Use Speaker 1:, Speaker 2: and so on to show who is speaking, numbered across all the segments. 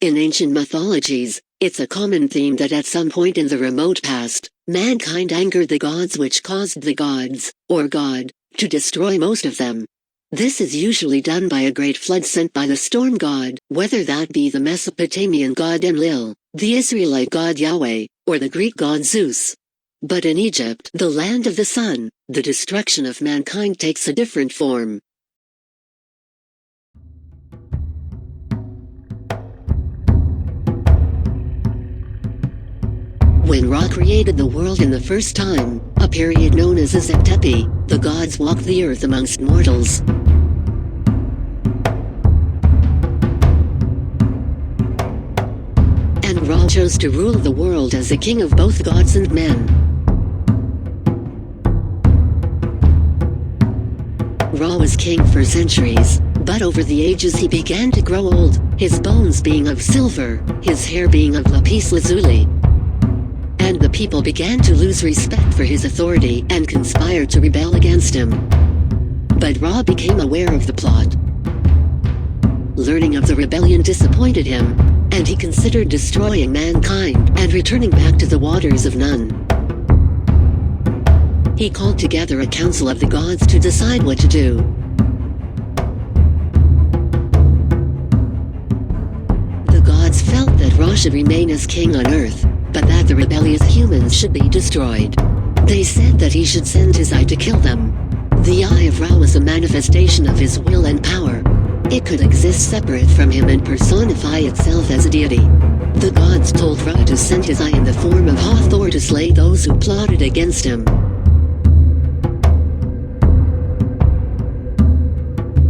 Speaker 1: In ancient mythologies, it's a common theme that at some point in the remote past, mankind angered the gods, which caused the gods, or God, to destroy most of them. This is usually done by a great flood sent by the storm god, whether that be the Mesopotamian god Enlil, the Israelite god Yahweh, or the Greek god Zeus. But in Egypt, the land of the sun, the destruction of mankind takes a different form. When Ra created the world in the first time, a period known as Zep Tepi, the gods walked the earth amongst mortals. And Ra chose to rule the world as the king of both gods and men. Ra was king for centuries, but over the ages he began to grow old, his bones being of silver, his hair being of lapis lazuli. And the people began to lose respect for his authority and conspired to rebel against him. But Ra became aware of the plot. Learning of the rebellion disappointed him, and he considered destroying mankind and returning back to the waters of none. He called together a council of the gods to decide what to do. The gods felt that Ra should remain as king on earth, but that the rebellious humans should be destroyed. They said that he should send his eye to kill them. The eye of Ra was a manifestation of his will and power. It could exist separate from him and personify itself as a deity. The gods told Ra to send his eye in the form of Hathor to slay those who plotted against him.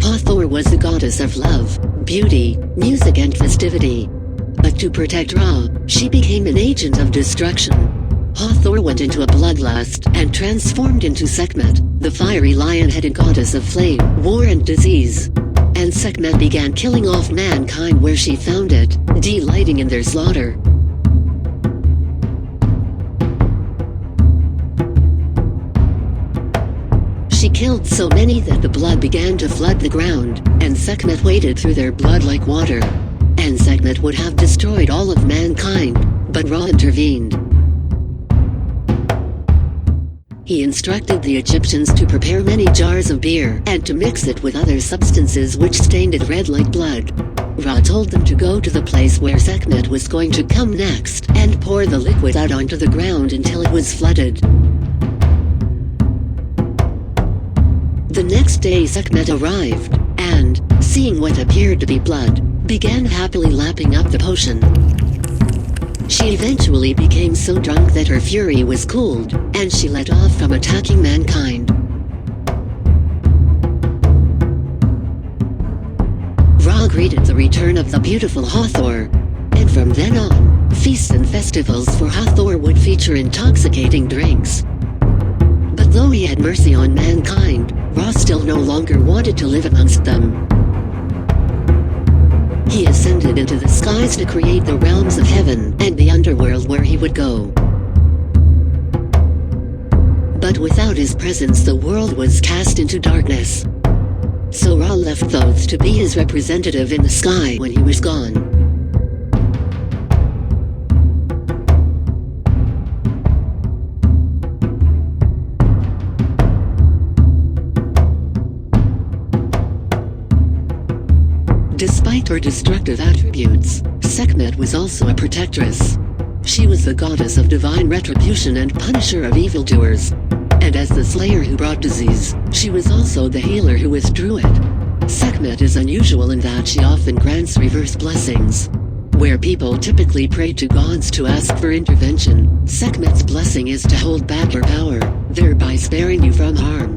Speaker 1: Hathor was the goddess of love, beauty, music and festivity. But to protect Ra, she became an agent of destruction. Hathor went into a bloodlust and transformed into Sekhmet, the fiery lion-headed goddess of flame, war and disease. And Sekhmet began killing off mankind where she found it, delighting in their slaughter. She killed so many that the blood began to flood the ground, and Sekhmet waded through their blood like water. And Sekhmet would have destroyed all of mankind, but Ra intervened. He instructed the Egyptians to prepare many jars of beer and to mix it with other substances which stained it red like blood. Ra told them to go to the place where Sekhmet was going to come next and pour the liquid out onto the ground until it was flooded. The next day Sekhmet arrived, and, seeing what appeared to be blood, began happily lapping up the potion. She eventually became so drunk that her fury was cooled, and she let off from attacking mankind. Ra greeted the return of the beautiful Hathor, and from then on, feasts and festivals for Hathor would feature intoxicating drinks. But though he had mercy on mankind, Ra still no longer wanted to live amongst them. He ascended into the skies to create the realms of heaven and the underworld where he would go. But without his presence the world was cast into darkness. So Ra left Thoth to be his representative in the sky when he was gone. Despite her destructive attributes, Sekhmet was also a protectress. She was the goddess of divine retribution and punisher of evildoers. And as the slayer who brought disease, she was also the healer who withdrew it. Sekhmet is unusual in that she often grants reverse blessings. Where people typically pray to gods to ask for intervention, Sekhmet's blessing is to hold back your power, thereby sparing you from harm.